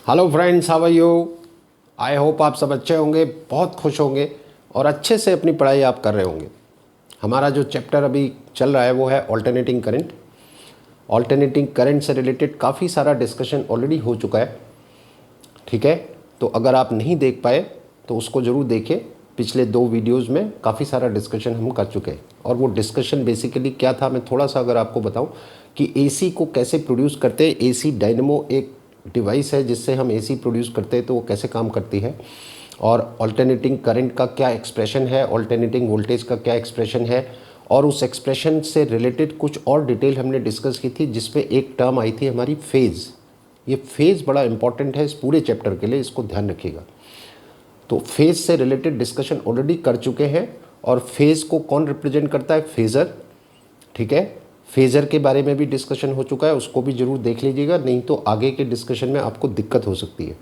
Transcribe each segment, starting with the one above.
Hello friends, how are you? I hope आप सब अच्छे होंगे, बहुत खुश होंगे और अच्छे से अपनी पढ़ाई आप कर रहे होंगे। हमारा जो चैप्टर अभी चल रहा है वो है ऑल्टरनेटिंग करंट। ऑल्टरनेटिंग करंट से रिलेटेड काफ़ी सारा डिस्कशन ऑलरेडी हो चुका है, ठीक है। तो अगर आप नहीं देख पाए तो उसको ज़रूर देखिए। पिछले 2 वीडियोज़ में काफ़ी सारा डिस्कशन हम कर चुके हैं और वो डिस्कशन बेसिकली क्या था, मैं थोड़ा सा अगर आपको बताऊं कि एसी को कैसे प्रोड्यूस करते हैं। एसी डायनेमो एक डिवाइस है जिससे हम एसी प्रोड्यूस करते हैं, तो वो कैसे काम करती है और अल्टरनेटिंग करंट का क्या एक्सप्रेशन है, अल्टरनेटिंग वोल्टेज का क्या एक्सप्रेशन है, और उस एक्सप्रेशन से रिलेटेड कुछ और डिटेल हमने डिस्कस की थी, जिसमें एक टर्म आई थी हमारी फेज़। ये फेज़ बड़ा इंपॉर्टेंट है इस पूरे चैप्टर के लिए, इसको ध्यान रखिएगा। तो फेज़ से रिलेटेड डिस्कशन ऑलरेडी कर चुके हैं और फेज़ को कौन रिप्रेजेंट करता है? फेज़र, ठीक है। फेज़र के बारे में भी डिस्कशन हो चुका है, उसको भी ज़रूर देख लीजिएगा, नहीं तो आगे के डिस्कशन में आपको दिक्कत हो सकती है,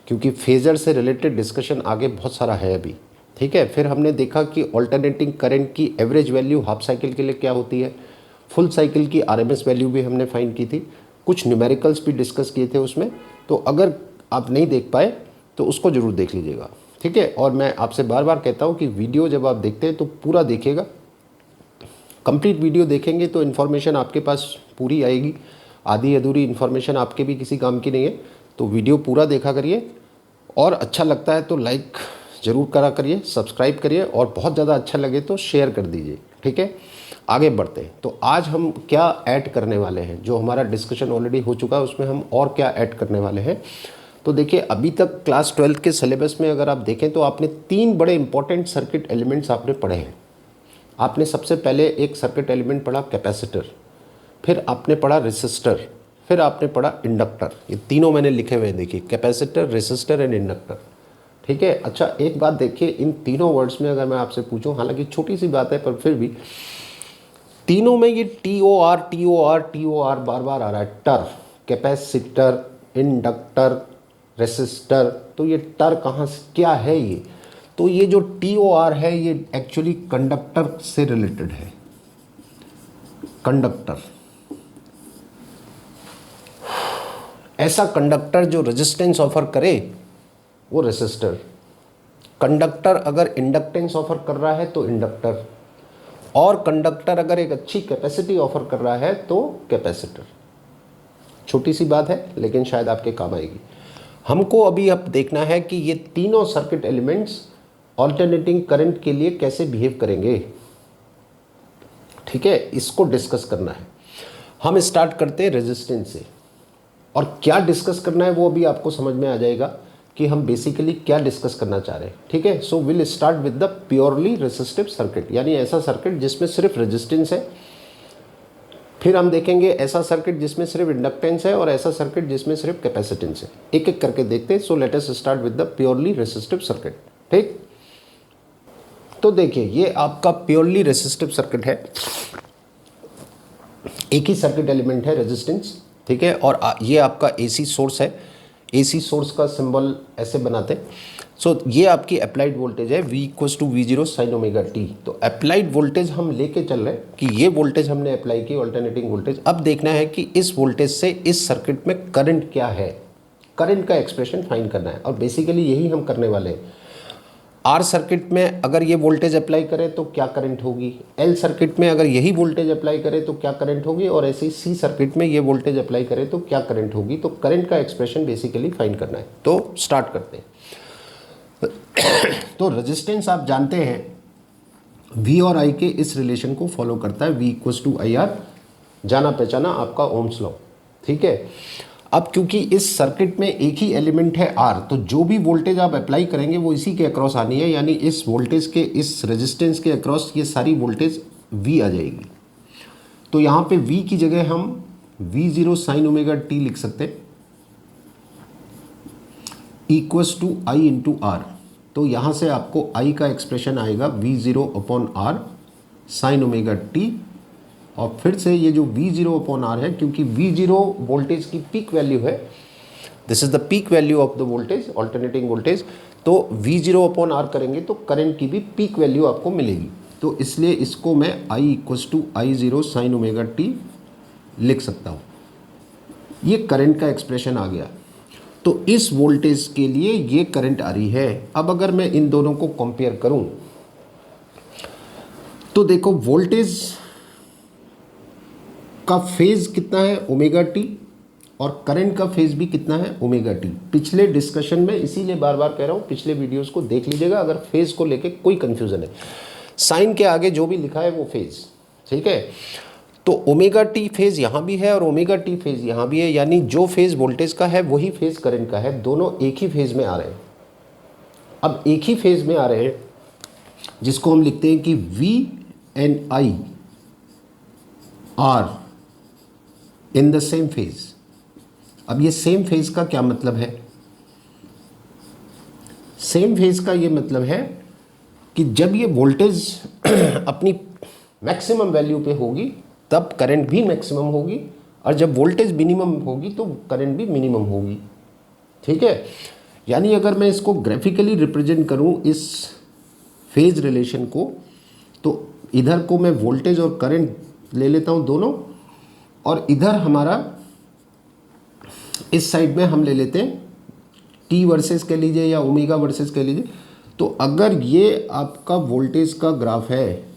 क्योंकि फेज़र से रिलेटेड डिस्कशन आगे बहुत सारा है अभी, ठीक है। फिर हमने देखा कि ऑल्टरनेटिंग करंट की एवरेज वैल्यू हाफ साइकिल के लिए क्या होती है, फुल साइकिल की आरएमएस वैल्यू भी हमने फाइंड की थी, कुछ न्यूमेरिकल्स भी डिस्कस किए थे उसमें। तो अगर आप नहीं देख पाए तो उसको ज़रूर देख लीजिएगा, ठीक है। और मैं आपसे बार बार कहता हूँ कि वीडियो जब आप देखते हैं तो पूरा देखिएगा। कंप्लीट वीडियो देखेंगे तो इन्फॉर्मेशन आपके पास पूरी आएगी, आधी अधूरी इन्फॉर्मेशन आपके भी किसी काम की नहीं है। तो वीडियो पूरा देखा करिए और अच्छा लगता है तो लाइक ज़रूर करा करिए, सब्सक्राइब करिए और बहुत ज़्यादा अच्छा लगे तो शेयर कर दीजिए, ठीक है। आगे बढ़ते हैं। तो आज हम क्या ऐड करने वाले हैं, जो हमारा डिस्कशन ऑलरेडी हो चुका है उसमें हम और क्या ऐड करने वाले हैं। तो देखिए, अभी तक क्लास 12 के सिलेबस में अगर आप देखें तो आपने 3 बड़े इंपॉर्टेंट सर्किट एलिमेंट्स आपने पढ़े हैं। आपने सबसे पहले एक सर्किट एलिमेंट पढ़ा कैपेसिटर, फिर आपने पढ़ा रेसिस्टर, फिर आपने पढ़ा इंडक्टर। ये तीनों मैंने लिखे हुए हैं, देखिए, कैपेसिटर, रेसिस्टर एंड इंडक्टर, ठीक है। अच्छा, एक बात देखिए, इन तीनों वर्ड्स में अगर मैं आपसे पूछूं, हालांकि छोटी सी बात है पर फिर भी, तीनों में ये TOR TOR TOR बार बार आ रहा है। टर, कैपेसिटर, इंडक्टर, रेसिस्टर। तो ये टर कहाँ से, क्या है ये? तो ये जो TOR है ये एक्चुअली कंडक्टर से रिलेटेड है। कंडक्टर, ऐसा कंडक्टर जो रेजिस्टेंस ऑफर करे वो रेसिस्टर। कंडक्टर अगर इंडक्टेंस ऑफर कर रहा है तो इंडक्टर, और कंडक्टर अगर एक अच्छी कैपेसिटी ऑफर कर रहा है तो कैपेसिटर। छोटी सी बात है लेकिन शायद आपके काम आएगी। हमको अभी अब देखना है कि ये तीनों सर्किट एलिमेंट्स ऑल्टरनेटिंग करंट के लिए कैसे बिहेव करेंगे, ठीक है। इसको डिस्कस करना है। हम स्टार्ट करते हैं रेजिस्टेंस से, और क्या डिस्कस करना है वो अभी आपको समझ में आ जाएगा कि हम बेसिकली क्या डिस्कस करना चाह रहे हैं, ठीक है। So will start with the purely resistive circuit, यानी ऐसा सर्किट जिसमें सिर्फ रेजिस्टेंस है। फिर हम देखेंगे ऐसा सर्किट जिसमें सिर्फ इंडक्टेंस है और ऐसा सर्किट जिसमें सिर्फ कैपेसिटेंस है। एक एक करके देखते हैं। So let us start with the purely resistive circuit, ठीक। तो देखिए, ये आपका प्योरली रेसिस्टिव सर्किट है। एक ही सर्किट एलिमेंट है, रेजिस्टेंस, ठीक है। और ये आपका एसी सोर्स है। एसी सोर्स का सिंबल ऐसे बनाते हैं। सो ये आपकी अप्लाइड वोल्टेज है, V = V0 sin omega t। तो अप्लाइड वोल्टेज हम लेके चल रहे हैं कि ये वोल्टेज हमने अप्लाई की, अल्टरनेटिंग वोल्टेज। अब देखना है कि इस वोल्टेज से इस सर्किट में करंट क्या है, करंट का एक्सप्रेशन फाइंड करना है, और बेसिकली यही हम करने वाले हैं। आर सर्किट में अगर ये वोल्टेज अप्लाई करें तो क्या करंट होगी, एल सर्किट में अगर यही वोल्टेज अप्लाई करें तो क्या करंट होगी, और ऐसे ही सी सर्किट में ये वोल्टेज अप्लाई करें तो क्या करंट होगी। तो करंट का एक्सप्रेशन बेसिकली फाइंड करना है। तो स्टार्ट करते हैं। तो रेजिस्टेंस आप जानते हैं V और I के इस रिलेशन को फॉलो करता है, V = IR, जाना पहचाना आपका ओम्स लॉ, ठीक है। अब क्योंकि इस सर्किट में एक ही एलिमेंट है R, तो जो भी वोल्टेज आप अप्लाई करेंगे वो इसी के अक्रॉस आनी है, यानी इस वोल्टेज के, इस रेजिस्टेंस के अक्रॉस ये सारी वोल्टेज V आ जाएगी। तो यहाँ पे V की जगह हम V0 sin ओमेगा t लिख सकते हैं, = I × R। तो यहाँ से आपको I का एक्सप्रेशन आएगा V0/R sin ओमेगा t, और फिर से ये जो V0/R है, क्योंकि V0 वोल्टेज की पीक वैल्यू है, this is the peak value of the voltage, alternating voltage. तो V0/R करेंगे तो करंट की भी पीक वैल्यू आपको मिलेगी। तो इसलिए इसको मैं I = I0 sin omega t लिख सकता हूँ। ये करंट का एक्सप्रेशन आ गया। तो इस वोल्टेज के लिए ये करंट आ रही है। अब अगर मैं इन दोनों को कंपेयर करूं तो देखो वोल्टेज का फेज कितना है ओमेगा टी, और करंट का फेज भी कितना है ओमेगा टी। पिछले डिस्कशन में इसीलिए बार बार कह रहा हूं पिछले वीडियोस को देख लीजिएगा अगर फेज को लेके कोई कंफ्यूजन है। साइन के आगे जो भी लिखा है वो फेज, ठीक है। तो ओमेगा टी फेज यहाँ भी है और ओमेगा टी फेज यहाँ भी है, यानी जो फेज वोल्टेज का है वही फेज करंट का है, दोनों एक ही फेज में आ रहे हैं। अब एक ही फेज में आ रहे हैं जिसको हम लिखते हैं कि V and I are in the same phase. अब ये सेम फेज का क्या मतलब है? सेम फेज का ये मतलब है कि जब ये वोल्टेज अपनी मैक्सिमम वैल्यू पे होगी तब करंट भी मैक्सिमम होगी, और जब वोल्टेज मिनिमम होगी तो करंट भी मिनिमम होगी, ठीक है। यानी अगर मैं इसको ग्राफिकली रिप्रेजेंट करूं इस फेज रिलेशन को, तो इधर को मैं वोल्टेज और करंट ले लेता हूं दोनों, और इधर हमारा इस साइड में हम ले लेते हैं टी वर्सेस कह लीजिए या ओमेगा वर्सेस कह लीजिए। तो अगर ये आपका वोल्टेज का ग्राफ है,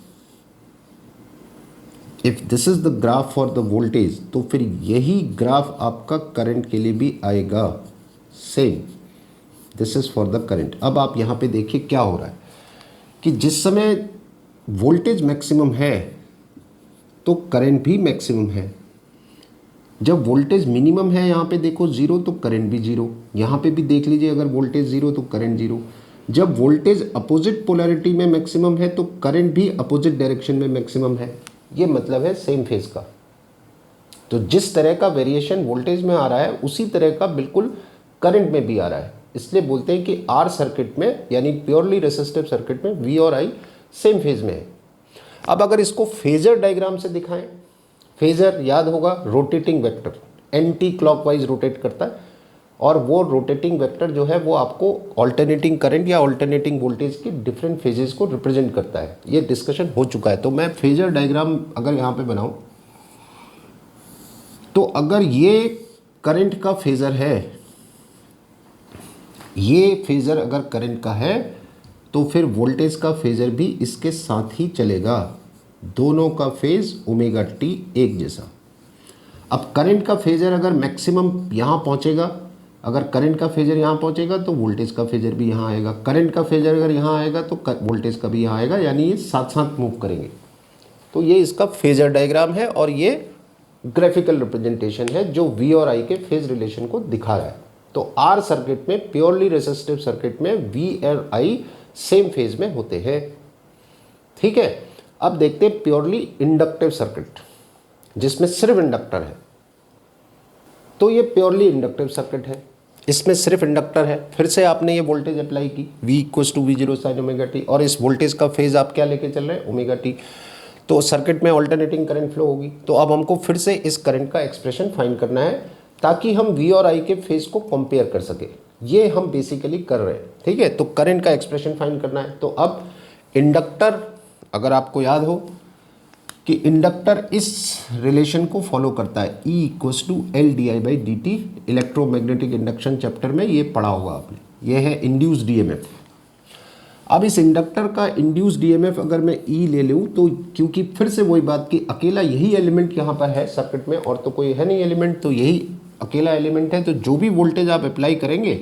if this is the graph for the voltage, तो फिर यही ग्राफ आपका करंट के लिए भी आएगा same. This is for the current. अब आप यहाँ पे देखिए क्या हो रहा है कि जिस समय वोल्टेज मैक्सिमम है तो करंट भी मैक्सिमम है। जब वोल्टेज मिनिमम है यहाँ पे देखो जीरो, तो करंट भी जीरो। यहाँ पे भी देख लीजिए अगर वोल्टेज जीरो तो करंट जीरो। जब वोल्टेज अपोजिट पोलैरिटी में मैक्सिमम है तो करंट भी अपोजिट डायरेक्शन में मैक्सिमम है। ये मतलब है सेम फेज का। तो जिस तरह का वेरिएशन वोल्टेज में आ रहा है उसी तरह का बिल्कुल करंट में भी आ रहा है। इसलिए बोलते हैं कि आर सर्किट में यानी प्योरली रेसिस्टिव सर्किट में वी और आई सेम फेज में है। अब अगर इसको फेजर डायग्राम से दिखाएं, फेजर याद होगा rotating vector, anti clockwise rotate करता है, और वो रोटेटिंग वेक्टर जो है वो आपको ऑल्टरनेटिंग करंट या ऑल्टरनेटिंग वोल्टेज की डिफरेंट फेजेस को रिप्रेजेंट करता है। ये डिस्कशन हो चुका है। तो मैं फेजर डायग्राम अगर यहाँ पे बनाऊं, तो अगर ये करंट का फेजर है, ये फेजर अगर करंट का है, तो फिर वोल्टेज का फेजर भी इसके साथ ही चलेगा। दोनों का फेज ओमेगा टी एक जैसा। अब करंट का फेजर अगर मैक्सिमम यहाँ पहुँचेगा, अगर करंट का फेजर यहाँ पहुँचेगा तो वोल्टेज का फेजर भी यहाँ आएगा। करंट का फेजर अगर यहाँ आएगा तो वोल्टेज का भी यहाँ आएगा, यानी ये साथ साथ मूव करेंगे। तो ये इसका फेजर डायग्राम है और ये ग्राफिकल रिप्रेजेंटेशन है जो वी और आई के फेज रिलेशन को दिखा रहा है। तो आर सर्किट में, प्योरली रेसिस्टिव सर्किट में वी और आई सेम फेज में होते हैं, ठीक है। अब देखते हैं प्योरली इंडक्टिव सर्किट जिसमें सिर्फ इंडक्टर है। तो ये प्योरली इंडक्टिव सर्किट है, इसमें सिर्फ इंडक्टर है। फिर से आपने ये वोल्टेज अप्लाई की V = V0 sin omega T, और इस वोल्टेज का फेज आप क्या लेके चल रहे हैं ओमेगा टी। तो सर्किट में ऑल्टरनेटिंग करंट फ्लो होगी। तो अब हमको फिर से इस करंट का एक्सप्रेशन फाइंड करना है ताकि हम V और I के फेज को कंपेयर कर सके। ये हम बेसिकली कर रहे हैं, ठीक है। तो करंट का एक्सप्रेशन फाइंड करना है। तो अब इंडक्टर, अगर आपको याद हो कि इंडक्टर इस रिलेशन को फॉलो करता है, E = L/di/dt। Electromagnetic induction chapter में ये पढ़ा होगा आपने। ये है इंड्यूस्ड ईएमएफ। अब इस इंडक्टर का इंड्यूस्ड ईएमएफ अगर मैं E ले लूँ, तो क्योंकि फिर से वही बात कि अकेला यही एलिमेंट यहाँ पर है सर्किट में और तो कोई है नहीं एलिमेंट, तो यही अकेला एलिमेंट है। तो जो भी वोल्टेज आप अप्लाई करेंगे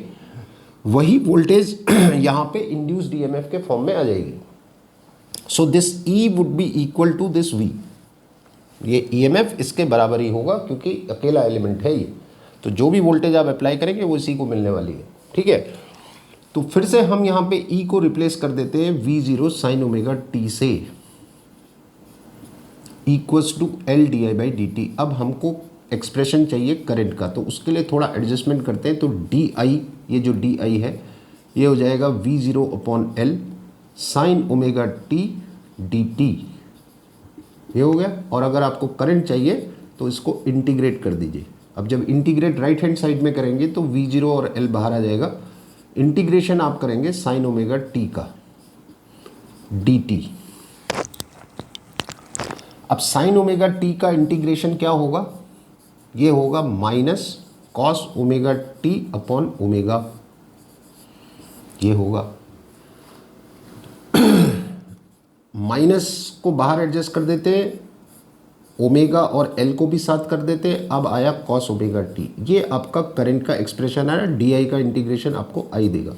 वही वोल्टेज यहाँ पे इंड्यूस्ड ईएमएफ के फॉर्म में आ जाएगी। So this E would be equal to this V। ये EMF इसके बराबर ही होगा क्योंकि अकेला एलिमेंट है ये। तो जो भी वोल्टेज आप अप्लाई करेंगे वो इसी को मिलने वाली है, ठीक है। तो फिर से हम यहाँ पे E को रिप्लेस कर देते हैं V0 sin ओमेगा टी से, = L/di/dt। अब हमको एक्सप्रेशन चाहिए करंट का, तो उसके लिए थोड़ा एडजस्टमेंट करते हैं। तो DI, ये जो DI है ये हो जाएगा V0/L sin omega T dt, ये हो गया। और अगर आपको करंट चाहिए तो इसको इंटीग्रेट कर दीजिए। अब जब इंटीग्रेट राइट हैंड साइड में करेंगे तो V0 और L बाहर आ जाएगा। इंटीग्रेशन आप करेंगे sin ओमेगा टी का dt। अब sin ओमेगा टी का इंटीग्रेशन क्या होगा? ये होगा cos omega T upon omega, ये होगा। माइनस को बाहर एडजस्ट कर देते हैं, ओमेगा और एल को भी साथ कर देते हैं, अब आया कॉस ओमेगा टी। ये आपका करंट का एक्सप्रेशन आया, डी आई का इंटीग्रेशन आपको आई देगा।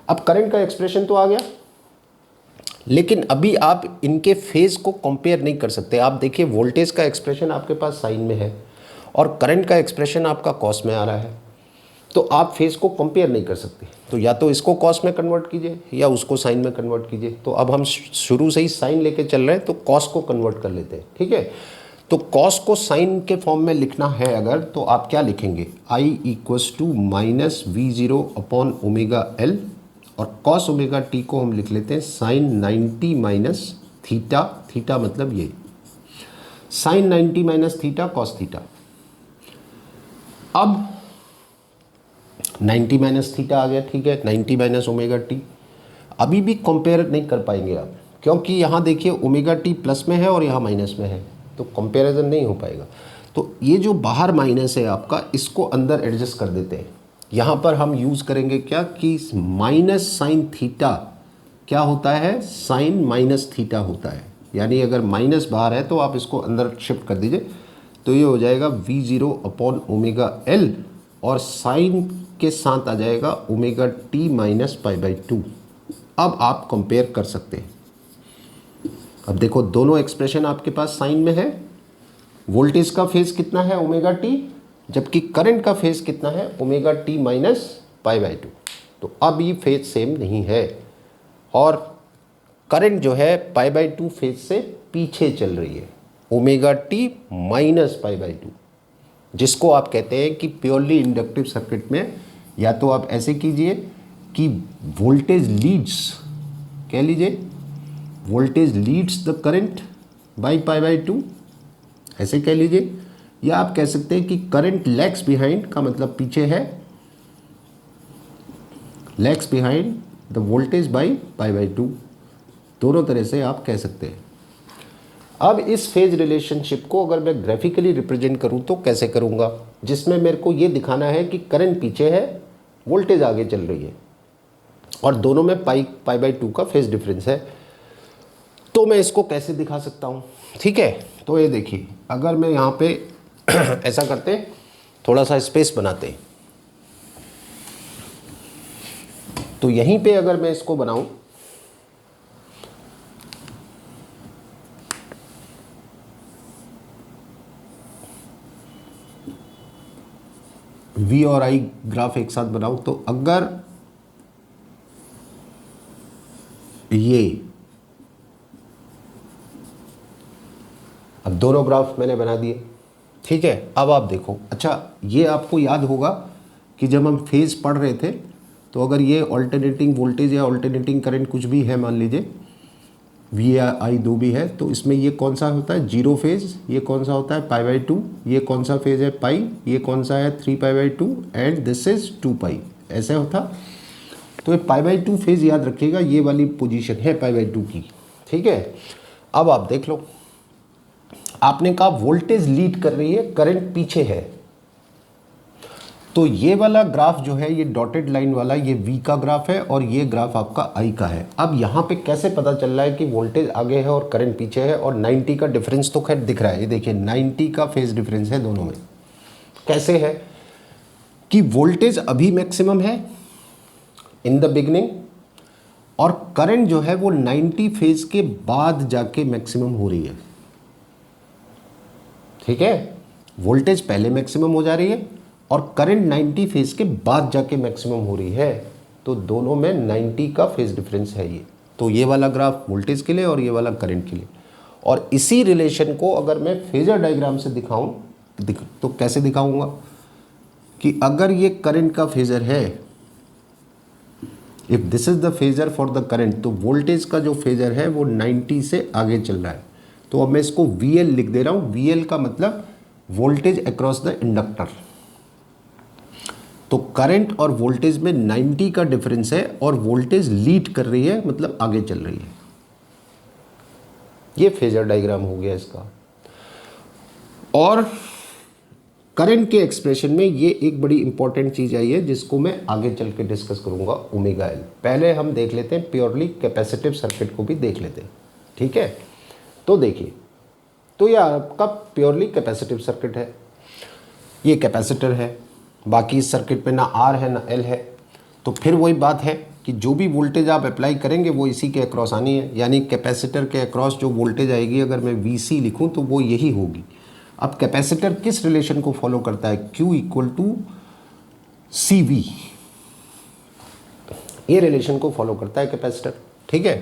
अब करंट का एक्सप्रेशन तो आ गया, लेकिन अभी आप इनके फेज को कंपेयर नहीं कर सकते। आप देखिए वोल्टेज का एक्सप्रेशन आपके पास साइन में है और करंट का एक्सप्रेशन आपका कॉस में आ रहा है, तो आप फेज को कंपेयर नहीं कर सकते। तो या तो इसको कॉस में कन्वर्ट कीजिए या उसको साइन में कन्वर्ट कीजिए। तो अब हम शुरू से ही साइन लेके चल रहे हैं, तो कॉस को कन्वर्ट कर लेते हैं, ठीक है। तो कॉस को साइन के फॉर्म में लिखना है अगर, तो आप क्या लिखेंगे, I equals to minus V0 upon omega L, और कॉस ओमेगा टी को हम लिख लेते हैं साइन 90 माइनस थीटा, थीटा मतलब ये sine 90 minus theta cos theta. अब 90 माइनस थीटा आ गया, ठीक है, 90 माइनस ओमेगा टी। अभी भी कंपेयर नहीं कर पाएंगे आप, क्योंकि यहाँ देखिए ओमेगा टी प्लस में है और यहाँ माइनस में है, तो कंपैरिजन नहीं हो पाएगा। तो ये जो बाहर माइनस है आपका, इसको अंदर एडजस्ट कर देते हैं। यहाँ पर हम यूज़ करेंगे क्या कि माइनस साइन थीटा क्या होता है, साइन माइनस थीटा होता है। यानी अगर माइनस बाहर है तो आप इसको अंदर शिफ्ट कर दीजिए, तो ये हो जाएगा V0 अपॉन ओमेगा एल, और साइन के साथ आ जाएगा omega T minus pi by 2। अब आप कंपेयर कर सकते हैं। अब देखो दोनों एक्सप्रेशन आपके पास साइन में है, वोल्टेज का फेज कितना है ओमेगा टी, जबकि करंट का फेज कितना है omega T minus pi by 2। तो अब ये फेज सेम नहीं है, और करंट जो है पाई बाई 2 फेज से पीछे चल रही है, omega T minus pi by 2, जिसको आप कहते हैं कि प्योरली इंडक्टिव सर्किट में या तो आप ऐसे कीजिए कि वोल्टेज लीड्स, कह लीजिए voltage leads the current by pi by 2, ऐसे कह लीजिए, या आप कह सकते हैं कि करंट लैग्स बिहाइंड, का मतलब पीछे है, lags behind the voltage by pi by 2। दोनों तरह से आप कह सकते हैं। अब इस फेज रिलेशनशिप को अगर मैं ग्राफिकली रिप्रेजेंट करूं तो कैसे करूंगा, जिसमें मेरे को ये दिखाना है कि करंट पीछे है, वोल्टेज आगे चल रही है, और दोनों में पाई बाई 2 का फेज डिफरेंस है। तो मैं इसको कैसे दिखा सकता हूँ, ठीक है। तो ये देखिए, अगर मैं यहाँ पे ऐसा करते, थोड़ा सा स्पेस बनाते, तो यहीं पे अगर मैं इसको बनाऊं, V और I ग्राफ एक साथ बनाऊं, तो अगर ये, अब दोनों ग्राफ मैंने बना दिए, ठीक है। अब आप देखो, अच्छा ये आपको याद होगा कि जब हम फेज पढ़ रहे थे, तो अगर ये ऑल्टरनेटिंग वोल्टेज या ऑल्टरनेटिंग करंट कुछ भी है, मान लीजिए V या I दो भी है, तो इसमें ये कौन सा होता है, जीरो फेज, ये कौन सा होता है पाई बाई 2, ये कौन सा फेज है पाई, ये कौन सा है 3 पाई बाई 2, एंड दिस इज 2 पाई, ऐसे होता। तो ये पाई बाई 2 फेज याद रखिएगा, ये वाली पोजीशन है पाई बाई 2 की, ठीक है। अब आप देख लो, आपने कहा वोल्टेज लीड कर रही है, करंट पीछे है, तो ये वाला ग्राफ जो है, ये डॉटेड लाइन वाला, ये V का ग्राफ है और ये ग्राफ आपका I का है। अब यहाँ पे कैसे पता चल रहा है कि वोल्टेज आगे है और करंट पीछे है, और 90 का डिफरेंस तो खैर दिख रहा है, ये देखिए 90 का फेज डिफरेंस है दोनों में। कैसे है कि वोल्टेज अभी मैक्सिमम है इन द बिगनिंग, और करंट जो है वो 90 फेज के बाद जाके मैक्सिमम हो रही है, ठीक है। वोल्टेज पहले मैक्सिमम हो जा रही है और करंट 90 फेज के बाद जाके मैक्सिमम हो रही है, तो दोनों में 90 का फेज डिफरेंस है ये। तो ये वाला ग्राफ वोल्टेज के लिए और ये वाला करंट के लिए, और इसी रिलेशन को अगर मैं फेजर डायग्राम से दिखाऊं, तो कैसे दिखाऊंगा कि अगर ये करंट का फेजर है, if this is the phasor for the current, तो वोल्टेज का जो फेजर है वो 90 से आगे चल रहा है। तो अब मैं इसको VL लिख दे रहा हूँ, VL का मतलब वोल्टेज अक्रॉस द इंडक्टर। तो करंट और वोल्टेज में 90 का डिफरेंस है, और वोल्टेज लीड कर रही है, मतलब आगे चल रही है। ये फेजर डायग्राम हो गया इसका। और करंट के एक्सप्रेशन में ये एक बड़ी इंपॉर्टेंट चीज़ आई है जिसको मैं आगे चल के डिस्कस करूँगा, ओमेगा एल। पहले हम देख लेते हैं प्योरली कैपेसिटिव सर्किट को भी देख लेते हैं, ठीक है। तो देखिए, तो ये आपका प्योरली कैपेसिटिव सर्किट है, ये कैपेसिटर है, बाकी इस सर्किट पे ना आर है ना एल है। तो फिर वही बात है कि जो भी वोल्टेज आप अप्लाई करेंगे वो इसी के अक्रॉस आनी है, यानी कैपेसिटर के अक्रॉस जो वोल्टेज आएगी अगर मैं वी सी लिखूँ तो वो यही होगी। अब कैपेसिटर किस रिलेशन को फॉलो करता है, Q equal to C V, ये रिलेशन को फॉलो करता है कैपेसिटर, ठीक है,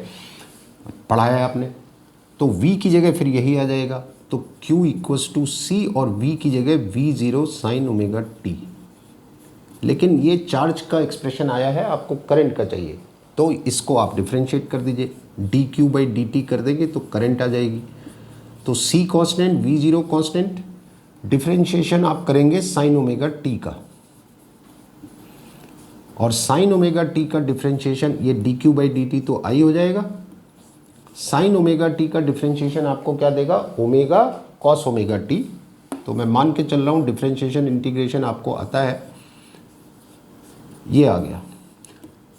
पढ़ाया है आपने। तो V की जगह फिर यही आ जाएगा, तो Q इक्वल्स टू सी और V की जगह V0 साइन ओमेगा टी। लेकिन ये चार्ज का एक्सप्रेशन आया है, आपको करंट का चाहिए, तो इसको आप डिफ्रेंशिएट कर दीजिए, dQ बाई dt कर देंगे तो करंट आ जाएगी। तो C constant, V0 constant, differentiation आप करेंगे साइन ओमेगा टी का, और साइन ओमेगा टी का डिफ्रेंशिएशन ये dQ बाई dt तो आई हो जाएगा। साइन ओमेगा टी का डिफ्रेंशिएशन आपको क्या देगा, ओमेगा कॉस ओमेगा टी। तो मैं मान के चल रहा हूँ डिफ्रेंशिएशन इंटीग्रेशन आपको आता है, ये आ गया।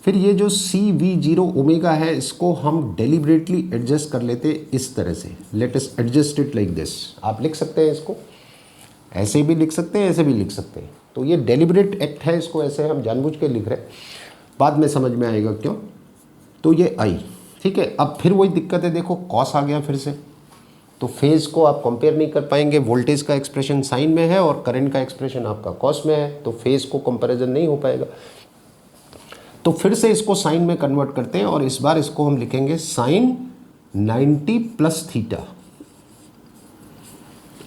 फिर ये जो सी वी जीरो ओमेगा है इसको हम डेलिबरेटली एडजस्ट कर लेते इस तरह से, let us adjust it like this. आप लिख सकते हैं इसको ऐसे भी लिख सकते हैं, ऐसे भी लिख सकते हैं। तो ये डेलिबरेट एक्ट है, इसको ऐसे हम जानबूझ के लिख रहे हैं, बाद में समझ में आएगा क्यों। तो ये आई, ठीक है। अब फिर वही दिक्कत है, देखो कॉस आ गया फिर से, तो फेज़ को आप कंपेयर नहीं कर पाएंगे, वोल्टेज का एक्सप्रेशन साइन में है और करंट का एक्सप्रेशन आपका कॉस में है, तो फेज़ को कंपैरिजन नहीं हो पाएगा। तो फिर से इसको साइन में कन्वर्ट करते हैं और इस बार इसको हम लिखेंगे साइन 90 प्लस थीटा।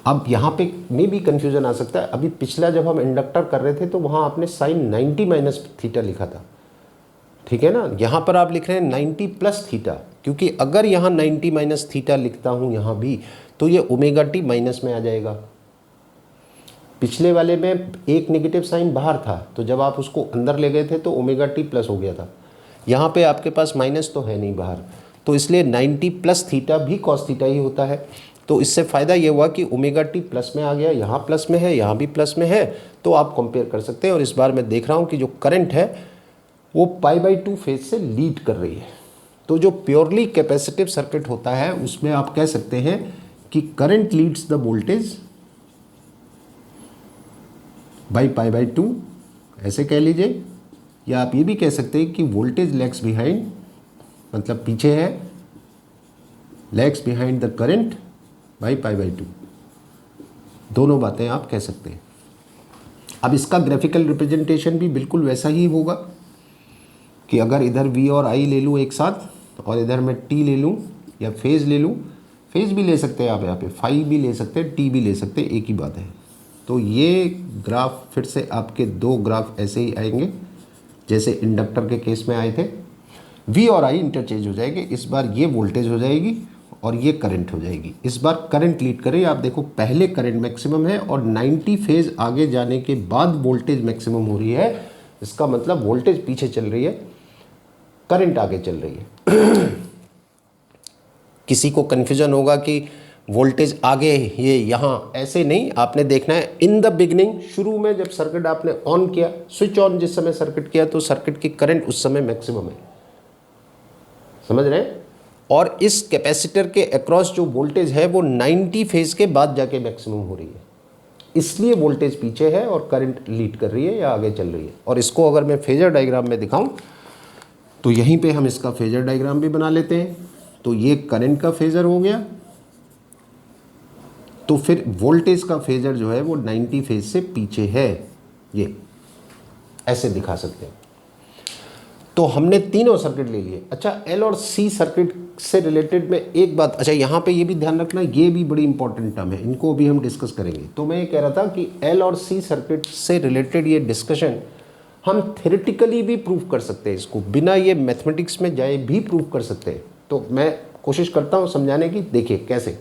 अब यहाँ पे में भी कंफ्यूजन आ सकता है, अभी पिछला जब हम इंडक्टर कर रहे थे तो वहाँ आपने साइन 90 माइनस थीटा लिखा था, ठीक है ना। यहाँ पर आप लिख रहे हैं 90 प्लस थीटा, क्योंकि अगर यहाँ 90 माइनस थीटा लिखता हूँ यहाँ भी तो ये ओमेगा टी माइनस में आ जाएगा। पिछले वाले में एक नेगेटिव साइन बाहर था, तो जब आप उसको अंदर ले गए थे तो ओमेगा टी प्लस हो गया था। यहाँ पे आपके पास माइनस तो है नहीं बाहर, तो इसलिए 90 प्लस थीटा भी कॉस थीटा ही होता है। तो इससे फ़ायदा ये हुआ कि ओमेगा टी प्लस में आ गया, यहाँ प्लस में है, यहाँ भी प्लस में है, तो आप कंपेयर कर सकते हैं। और इस बार मैं देख रहा हूँ कि जो करंट है वो π/2 फेज से लीड कर रही है। तो जो प्योरली कैपेसिटिव सर्किट होता है उसमें आप कह सकते हैं कि current leads the voltage by π/2, ऐसे कह लीजिए, या आप ये भी कह सकते हैं कि वोल्टेज लैग्स बिहाइंड, मतलब पीछे है, lags behind the current by π/2, दोनों बातें आप कह सकते हैं। अब इसका ग्राफिकल रिप्रेजेंटेशन भी बिल्कुल वैसा ही होगा कि अगर इधर V और I ले लूँ एक साथ और इधर मैं T ले लूँ या फेज़ ले लूँ, फेज़ भी ले सकते हैं आप, यहाँ पे फाई भी ले सकते हैं, T भी ले सकते हैं, एक ही बात है। तो ये ग्राफ फिर से आपके दो ग्राफ ऐसे ही आएंगे जैसे इंडक्टर के केस में आए थे। V और I इंटरचेंज हो जाएंगे, इस बार ये वोल्टेज हो जाएगी और ये करंट हो जाएगी। इस बार करंट लीड करे, आप देखो पहले करंट मैक्सिमम है और 90 फेज आगे जाने के बाद वोल्टेज मैक्सिमम हो रही है। इसका मतलब वोल्टेज पीछे चल रही है, करंट आगे चल रही है। किसी को कन्फ्यूजन होगा कि वोल्टेज आगे ये यहाँ, ऐसे नहीं, आपने देखना है इन द बिगनिंग, शुरू में जब सर्किट आपने ऑन किया, स्विच ऑन जिस समय सर्किट किया तो सर्किट की करंट उस समय मैक्सिमम है, समझ रहे हैं। और इस कैपेसिटर के अक्रॉस जो वोल्टेज है वो 90 फेज के बाद जाके मैक्सिमम हो रही है, इसलिए वोल्टेज पीछे है और करंट लीड कर रही है या आगे चल रही है। और इसको अगर मैं फेजर डायग्राम में दिखाऊं तो यहीं पे हम इसका फेजर डायग्राम भी बना लेते हैं। तो ये करंट का फेजर हो गया, तो फिर वोल्टेज का फेजर जो है वो 90 फेज से पीछे है, ये ऐसे दिखा सकते हैं। तो हमने तीनों सर्किट ले लिए। अच्छा, एल और सी सर्किट से रिलेटेड में एक बात, अच्छा यहाँ पे ये भी ध्यान रखना, ये भी बड़ी इंपॉर्टेंट टर्म है, इनको भी हम डिस्कस करेंगे। तो मैं ये कह रहा था कि एल और सी सर्किट से रिलेटेड ये डिस्कशन हम थ्योरेटिकली भी प्रूव कर सकते हैं, इसको बिना ये मैथमेटिक्स में जाए भी प्रूव कर सकते हैं। तो मैं कोशिश करता हूँ समझाने की, देखिए कैसे।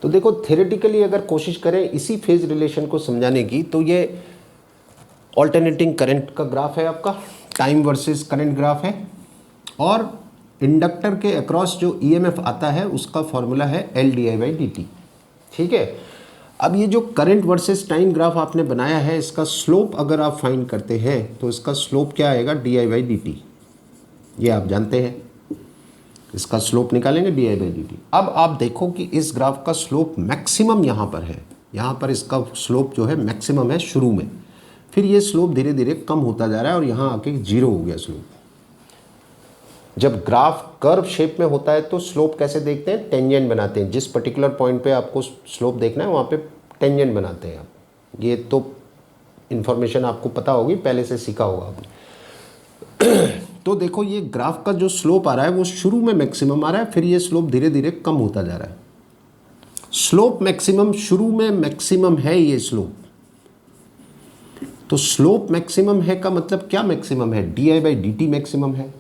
तो देखो थ्योरेटिकली अगर कोशिश करें इसी फेज रिलेशन को समझाने की, तो ये ऑल्टरनेटिंग करंट का ग्राफ है आपका, टाइम वर्सेस करंट ग्राफ है, और इंडक्टर के अक्रॉस जो ईएमएफ आता है उसका फॉर्मूला है L D I by D T, ठीक है। अब ये जो करंट वर्सेस टाइम ग्राफ आपने बनाया है, इसका स्लोप अगर आप फाइंड करते हैं तो इसका स्लोप क्या आएगा, di/dt। ये आप जानते हैं, इसका स्लोप निकालेंगे di/dt। अब आप देखो कि इस ग्राफ का स्लोप मैक्सिमम यहाँ पर है, यहाँ पर इसका स्लोप जो है मैक्सिमम है शुरू में, फिर ये स्लोप धीरे धीरे कम होता जा रहा है और यहाँ आके 0 हो गया स्लोप। जब ग्राफ कर्व शेप में होता है तो स्लोप कैसे देखते हैं, टेंजेंट बनाते हैं। जिस पर्टिकुलर पॉइंट पे आपको स्लोप देखना है वहाँ पे टेंजेंट बनाते हैं आप। ये तो इन्फॉर्मेशन आपको पता होगी, पहले से सीखा होगा आपने। तो देखो ये ग्राफ का जो स्लोप आ रहा है वो शुरू में मैक्सिमम आ रहा है, फिर ये स्लोप धीरे धीरे कम होता जा रहा है। स्लोप मैक्सिमम, शुरू में मैक्सिमम है ये स्लोप, तो स्लोप मैक्सिमम है का मतलब क्या मैक्सिमम है, di/dt मैक्सिमम है।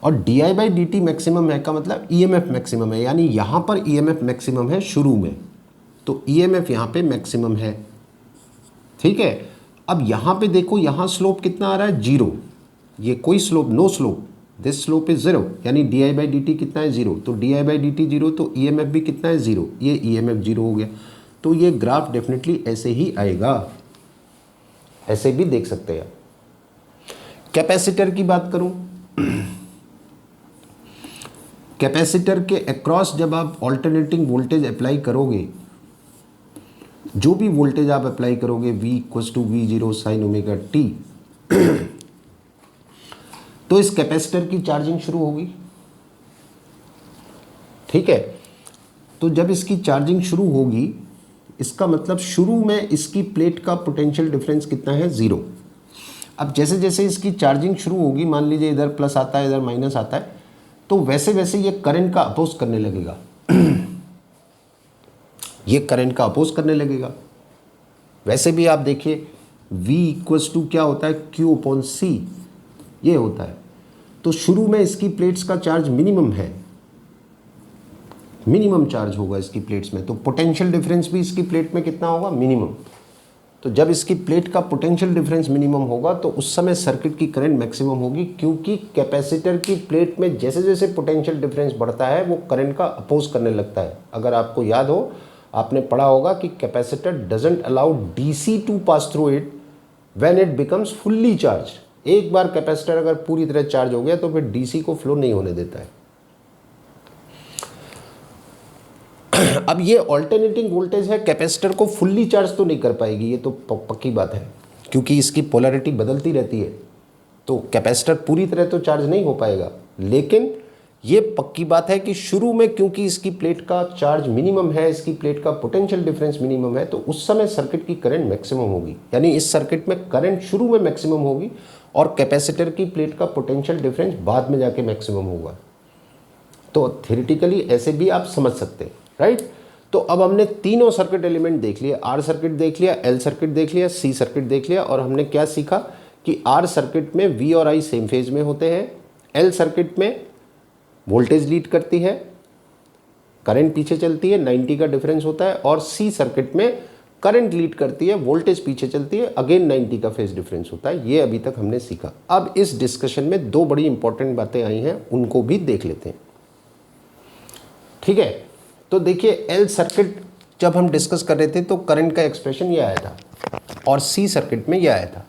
और di/dt मैक्सिमम है का मतलब EMF मैक्सिमम है, यानी यहाँ पर EMF मैक्सिमम है शुरू में, तो EMF यहाँ पे मैक्सिमम है। ठीक है, अब यहाँ पे देखो यहाँ स्लोप कितना आ रहा है, 0। ये कोई slope, no slope, this slope is 0, यानी di/dt कितना है, 0। तो di/dt 0 तो EMF भी कितना है, 0। ये EMF 0 हो गया, तो ये ग्राफ डेफिनेटली ऐसे ही आएगा, ऐसे भी देख सकते हैं। कैपेसिटर की बात करूं, कैपेसिटर के अक्रॉस जब आप ऑल्टरनेटिंग वोल्टेज अप्लाई करोगे, जो भी वोल्टेज आप अप्लाई करोगे V = V0 sin ωt, तो इस कैपेसिटर की चार्जिंग शुरू होगी। ठीक है, तो जब इसकी चार्जिंग शुरू होगी, इसका मतलब शुरू में इसकी प्लेट का पोटेंशियल डिफरेंस कितना है, 0। अब जैसे जैसे इसकी चार्जिंग शुरू होगी, मान लीजिए इधर प्लस आता है इधर माइनस आता है, तो वैसे वैसे ये करंट का अपोज करने लगेगा। ये करंट का अपोज करने लगेगा। वैसे भी आप देखिए V = क्या होता है, Q/C ये होता है। तो शुरू में इसकी प्लेट्स का चार्ज मिनिमम है, मिनिमम चार्ज होगा इसकी प्लेट्स में, तो पोटेंशियल डिफरेंस भी इसकी प्लेट में कितना होगा, मिनिमम। तो जब इसकी प्लेट का पोटेंशियल डिफरेंस मिनिमम होगा तो उस समय सर्किट की करंट मैक्सिमम होगी, क्योंकि कैपेसिटर की प्लेट में जैसे जैसे पोटेंशियल डिफरेंस बढ़ता है वो करंट का अपोज करने लगता है। अगर आपको याद हो, आपने पढ़ा होगा कि capacitor doesn't allow DC to pass through it when it becomes fully charge. एक बार कैपेसिटर अगर पूरी तरह चार्ज हो गया तो फिर DC को फ्लो नहीं होने देता है। अब ये ऑल्टरनेटिंग वोल्टेज है, कैपेसिटर को फुल्ली चार्ज तो नहीं कर पाएगी, ये तो पक्की बात है, क्योंकि इसकी पोलैरिटी बदलती रहती है, तो कैपेसिटर पूरी तरह तो चार्ज नहीं हो पाएगा। लेकिन ये पक्की बात है कि शुरू में क्योंकि इसकी प्लेट का चार्ज मिनिमम है, इसकी प्लेट का पोटेंशियल डिफरेंस मिनिमम है, तो उस समय सर्किट की करंट मैक्सिमम होगी। यानी इस सर्किट में करंट शुरू में मैक्सिमम होगी और कैपेसिटर की प्लेट का पोटेंशियल डिफरेंस बाद में जाके मैक्सिमम होगा। तो थ्योरेटिकली ऐसे भी आप समझ सकते हैं, राइट। तो अब हमने तीनों सर्किट एलिमेंट देख लिए, R सर्किट देख लिया, L सर्किट देख लिया, C सर्किट देख लिया, और हमने क्या सीखा कि R सर्किट में V और I सेम फेज में होते हैं, L सर्किट में वोल्टेज लीड करती है, करंट पीछे चलती है, 90 का डिफरेंस होता है, और C सर्किट में करंट लीड करती है, वोल्टेज पीछे चलती है, अगेन 90 का फेज डिफरेंस होता है। ये अभी तक हमने सीखा। अब इस डिस्कशन में दो बड़ी इंपॉर्टेंट बातें आई हैं, उनको भी देख लेते हैं। ठीक है, तो देखिए L सर्किट जब हम डिस्कस कर रहे थे तो करंट का एक्सप्रेशन ये आया था, और C सर्किट में ये आया था।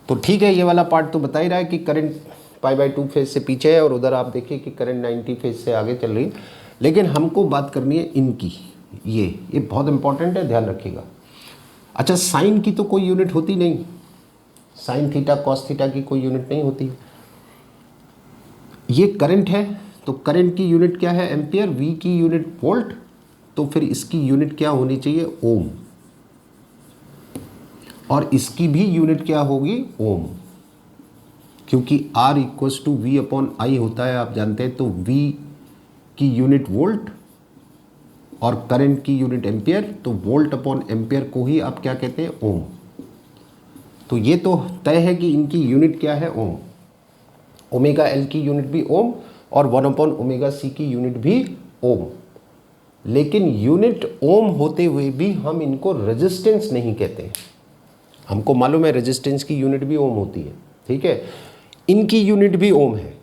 तो ठीक है, ये वाला पार्ट तो बता ही रहा है कि करंट π/2 फेज से पीछे है, और उधर आप देखिए कि करंट 90 फेज से आगे चल रही है। लेकिन हमको बात करनी है इनकी, ये बहुत इंपॉर्टेंट है, ध्यान रखिएगा। अच्छा, साइन की तो कोई यूनिट होती नहीं, साइन थीटा कॉस थीटा की कोई यूनिट नहीं होती। ये करंट है तो करंट की यूनिट क्या है, एम्पियर, V की यूनिट वोल्ट, तो फिर इसकी यूनिट क्या होनी चाहिए, ओम, और इसकी भी यूनिट क्या होगी, ओम, क्योंकि R = V/I होता है, आप जानते हैं। तो V की यूनिट वोल्ट और करंट की यूनिट एम्पियर, तो वोल्ट/एम्पियर को ही आप क्या कहते हैं, ओम। तो ये तो तय है कि इनकी यूनिट क्या है, ओम। ओमेगा L की यूनिट भी ओम और 1/ωc की यूनिट भी ओम। लेकिन यूनिट ओम होते हुए भी हम इनको रेजिस्टेंस नहीं कहते हैं। हमको मालूम है रेजिस्टेंस की यूनिट भी ओम होती है, ठीक है, इनकी यूनिट भी ओम है,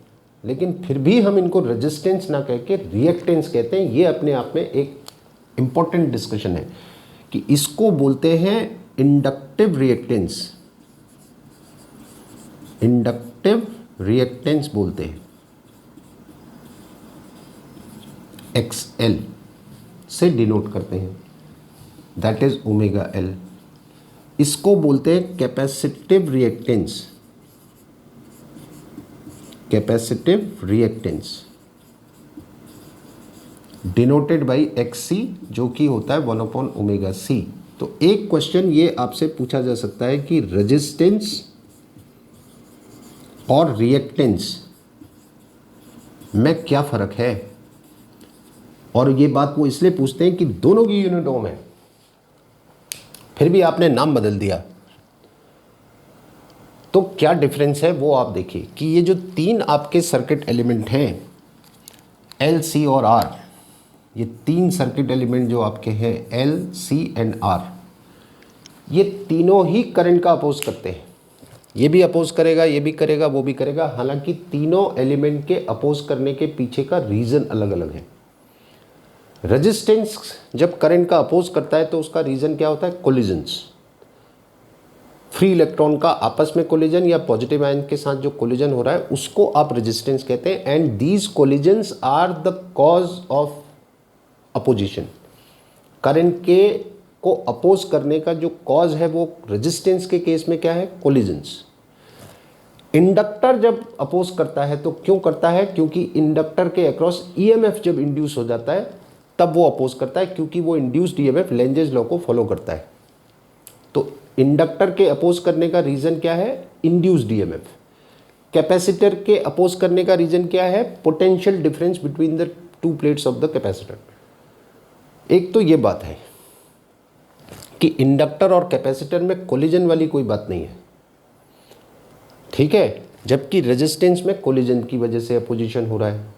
लेकिन फिर भी हम इनको रेजिस्टेंस ना कह के रिएक्टेंस कहते हैं। ये अपने आप में एक इंपॉर्टेंट डिस्कशन है कि इसको बोलते हैं इंडक्टिव रिएक्टेंस, इंडक्टिव रिएक्टेंस बोलते हैं, XL से डिनोट करते हैं, दैट इज ओमेगा L। इसको बोलते हैं capacitive reactance, capacitive reactance denoted by XC, जो कि होता है 1/ωc। तो एक क्वेश्चन ये आपसे पूछा जा सकता है कि रेजिस्टेंस और रिएक्टेंस में क्या फ़र्क है, और ये बात वो इसलिए पूछते हैं कि दोनों की यूनिट ओम है, फिर भी आपने नाम बदल दिया, तो क्या डिफरेंस है वो आप देखिए कि ये जो तीन आपके सर्किट एलिमेंट हैं L, C और R, ये तीन सर्किट एलिमेंट जो आपके हैं L, C एंड R, ये तीनों ही करंट का अपोज करते हैं। ये भी अपोज करेगा, ये भी करेगा, वो भी करेगा, हालांकि तीनों एलिमेंट के अपोज करने के पीछे का रीज़न अलग अलग है। रेजिस्टेंस जब करंट का अपोज करता है तो उसका रीज़न क्या होता है? कोलिजन्स, फ्री इलेक्ट्रॉन का आपस में कोलिजन या पॉजिटिव आयन के साथ जो कोलिजन हो रहा है उसको आप रेजिस्टेंस कहते हैं। And these collisions are the cause of opposition. Current के को अपोज करने का जो कॉज है वो रेजिस्टेंस के केस में क्या है? कोलिजन्स। इंडक्टर जब अपोज करता है तो क्यों करता है? क्योंकि इंडक्टर के अक्रॉस ईएमएफ जब इंड्यूस हो जाता है तब वो अपोज करता है, क्योंकि वो इंड्यूस्ड ईएमएफ लेंजेस लॉ को फॉलो करता है। तो इंडक्टर के अपोज करने का रीजन क्या है? Induced EMF. कैपेसिटर के अपोज करने का रीजन क्या है? Potential difference between the two plates of the capacitor. एक तो ये बात है कि इंडक्टर और कैपेसिटर में कोलिजन वाली कोई बात नहीं है, ठीक है, जबकि रेजिस्टेंस में कोलिजन की वजह से अपोजिशन हो रहा है।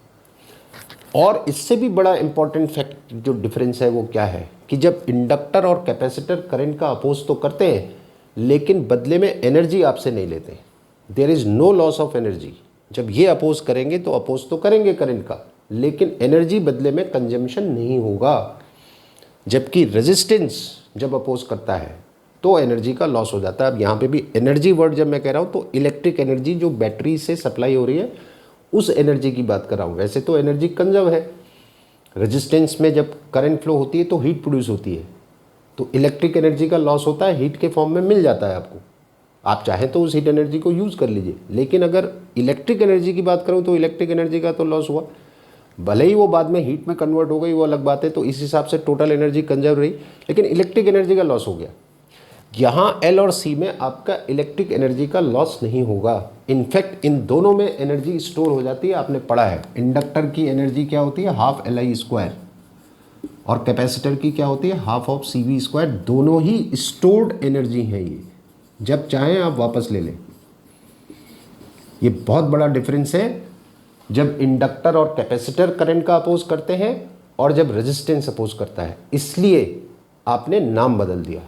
और इससे भी बड़ा इंपॉर्टेंट फैक्ट जो डिफरेंस है वो क्या है कि जब इंडक्टर और कैपेसिटर करंट का अपोज तो करते हैं लेकिन बदले में एनर्जी आपसे नहीं लेते, there is no loss of energy. जब ये अपोज करेंगे तो अपोज तो करेंगे करंट का, लेकिन एनर्जी बदले में कंजम्पशन नहीं होगा। जबकि रेजिस्टेंस जब अपोज करता है तो एनर्जी का लॉस हो जाता है। अब यहाँ पे भी एनर्जी वर्ड जब मैं कह रहा हूँ तो इलेक्ट्रिक एनर्जी जो बैटरी से सप्लाई हो रही है उस एनर्जी की बात कर रहा हूँ। वैसे तो एनर्जी कंजर्व है। रेजिस्टेंस में जब करंट फ्लो होती है तो हीट प्रोड्यूस होती है, तो इलेक्ट्रिक एनर्जी का लॉस होता है, हीट के फॉर्म में मिल जाता है आपको। आप चाहें तो उस हीट एनर्जी को यूज़ कर लीजिए, लेकिन अगर इलेक्ट्रिक एनर्जी की बात करूँ तो इलेक्ट्रिक एनर्जी का तो लॉस हुआ, भले ही वो बाद में हीट में कन्वर्ट हो गई वो अलग बात है, तो इस हिसाब से टोटल एनर्जी कंजर्व रही, लेकिन इलेक्ट्रिक एनर्जी का लॉस हो गया। यहाँ एल और सी में आपका इलेक्ट्रिक एनर्जी का लॉस नहीं होगा। इनफैक्ट इन दोनों में एनर्जी स्टोर हो जाती है। आपने पढ़ा है इंडक्टर की एनर्जी क्या होती है? हाफ LI², और कैपेसिटर की क्या होती है? Half of CV²। दोनों ही स्टोर्ड एनर्जी है, ये जब चाहें आप वापस ले लें। ये बहुत बड़ा डिफरेंस है जब इंडक्टर और कैपेसिटर करंट का अपोज करते हैं और जब रेजिस्टेंस अपोज करता है। इसलिए आपने नाम बदल दिया,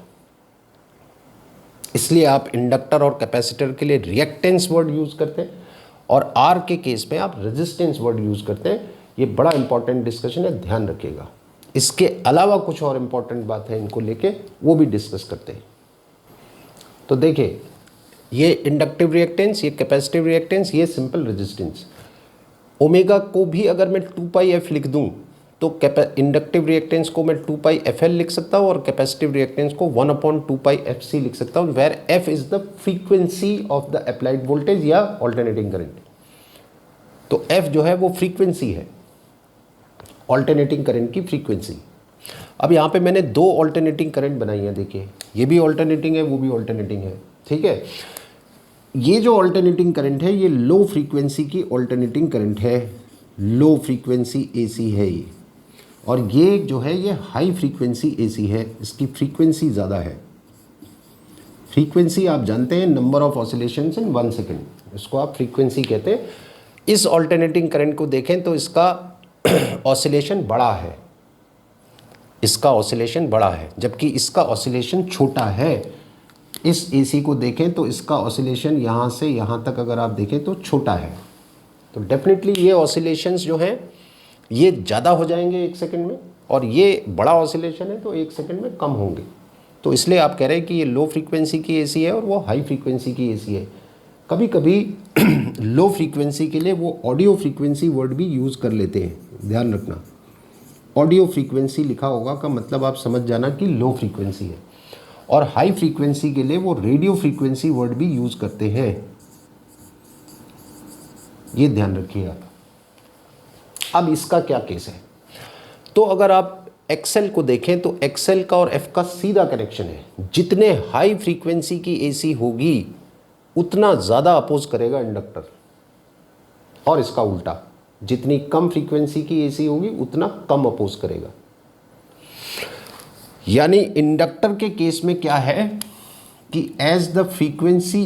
इसलिए आप इंडक्टर और कैपेसिटर के लिए रिएक्टेंस वर्ड यूज़ करते हैं और आर के केस में आप रेजिस्टेंस वर्ड यूज़ करते हैं। ये बड़ा इंपॉर्टेंट डिस्कशन है, ध्यान रखिएगा। इसके अलावा कुछ और इंपॉर्टेंट बात है इनको लेके, वो भी डिस्कस करते हैं। तो देखिए, ये इंडक्टिव रिएक्टेंस, ये कैपेसिटिव रिएक्टेंस, ये सिंपल रेजिस्टेंस। ओमेगा को भी अगर मैं 2πf लिख दूं तो इंडक्टिव रिएक्टेंस को मैं 2πfl लिख सकता हूँ और कैपेसिटिव रिएक्टेंस को 1/2πfc लिख सकता हूँ, where f is the frequency of the applied voltage या ऑल्टरनेटिंग करंट। तो f जो है वो फ्रीक्वेंसी है, ऑल्टरनेटिंग करंट की फ्रीक्वेंसी। अब यहाँ पे मैंने दो ऑल्टरनेटिंग करंट बनाई है, देखिए ये भी ऑल्टरनेटिंग है, वो भी ऑल्टरनेटिंग है, ठीक है। ये जो ऑल्टरनेटिंग करंट है ये लो फ्रीक्वेंसी की ऑल्टरनेटिंग करंट है, लो फ्रीक्वेंसी AC है ये, और ये जो है ये हाई फ्रीक्वेंसी AC है, इसकी फ्रीक्वेंसी ज़्यादा है। फ्रीक्वेंसी आप जानते हैं number of oscillations in 1 second, इसको आप फ्रीक्वेंसी कहते हैं। इस ऑल्टरनेटिंग करंट को देखें तो इसका ऑसिलेशन बड़ा है, इसका ऑसिलेशन बड़ा है, जबकि इसका ऑसिलेशन छोटा है। इस AC को देखें तो इसका ऑसिलेशन यहाँ से यहाँ तक अगर आप देखें तो छोटा है, तो डेफिनेटली ये ऑसिलेशंस जो हैं ये ज़्यादा हो जाएंगे 1 सेकंड में, और ये बड़ा ऑसिलेशन है तो 1 सेकंड में कम होंगे। तो इसलिए आप कह रहे हैं कि ये लो फ्रीक्वेंसी की एसी है और वो हाई फ्रीक्वेंसी की एसी है। कभी कभी लो फ्रीक्वेंसी के लिए वो ऑडियो फ्रीक्वेंसी वर्ड भी यूज़ कर लेते हैं, ध्यान रखना। ऑडियो फ्रीक्वेंसी लिखा होगा का मतलब आप समझ जाना कि लो फ्रीक्वेंसी है। और हाई फ्रीक्वेंसी के लिए वो रेडियो फ्रीक्वेंसी वर्ड भी यूज़ करते हैं, ये ध्यान रखिएगा। अब इसका क्या केस है, तो अगर आप एक्सेल को देखें तो एक्सेल का और एफ का सीधा कनेक्शन है। जितने हाई फ्रीक्वेंसी की एसी होगी उतना ज़्यादा अपोज करेगा इंडक्टर, और इसका उल्टा, जितनी कम फ्रीक्वेंसी की एसी होगी उतना कम अपोज करेगा। यानी इंडक्टर के केस में क्या है कि as the frequency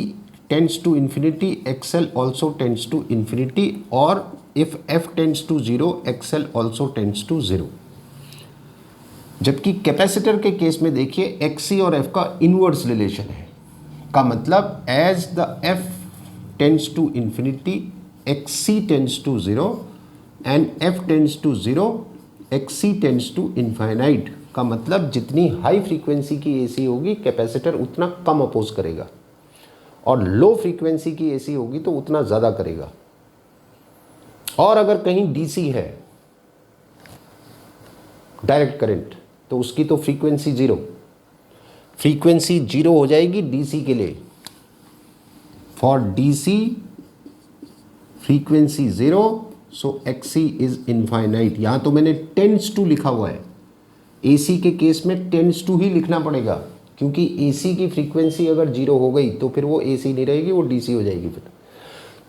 tends to infinity XL also tends to infinity, और if F tends to 0 XL also tends to 0। जबकि कैपेसिटर के केस में देखिए एक्सी और एफ का इनवर्स रिलेशन है, का मतलब as the F tends to infinity XC tends to 0 and F tends to 0 XC tends to infinite. का मतलब जितनी हाई फ्रीक्वेंसी की एसी होगी कैपेसिटर उतना कम अपोज करेगा, और लो फ्रीक्वेंसी की एसी होगी तो उतना ज़्यादा करेगा। और अगर कहीं डीसी है, डायरेक्ट करंट, तो उसकी तो फ्रीक्वेंसी 0 हो जाएगी डीसी के लिए। For DC frequency 0, so XC is infinite. यहां तो मैंने टेंड्स टू लिखा हुआ है, एसी के केस में टेंड्स टू ही लिखना पड़ेगा, क्योंकि एसी की फ्रीक्वेंसी अगर 0 हो गई तो फिर वो एसी नहीं रहेगी, वो डीसी हो जाएगी फिर।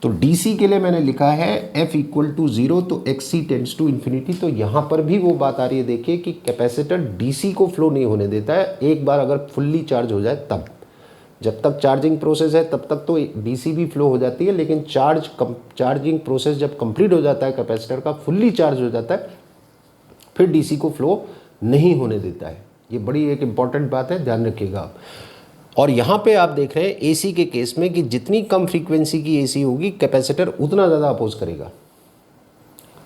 तो डीसी के लिए मैंने लिखा है F इक्वल टू 0, तो एक्सी टेंड्स टू इन्फिनिटी। तो यहाँ पर भी वो बात आ रही है, देखिए कि कैपेसिटर डीसी को फ्लो नहीं होने देता है, एक बार अगर फुल्ली चार्ज हो जाए तब। जब तक चार्जिंग प्रोसेस है तब तक तो डीसी भी फ्लो हो जाती है, लेकिन चार्जिंग प्रोसेस जब कंप्लीट हो जाता है कैपेसिटर का, फुल्ली चार्ज हो जाता है, फिर डीसी को फ्लो नहीं होने देता है। ये बड़ी एक इंपॉर्टेंट बात है, ध्यान रखिएगा आप। और यहाँ पे आप देख रहे हैं एसी के केस में कि जितनी कम फ्रीक्वेंसी की एसी होगी कैपेसिटर उतना ज़्यादा अपोज करेगा,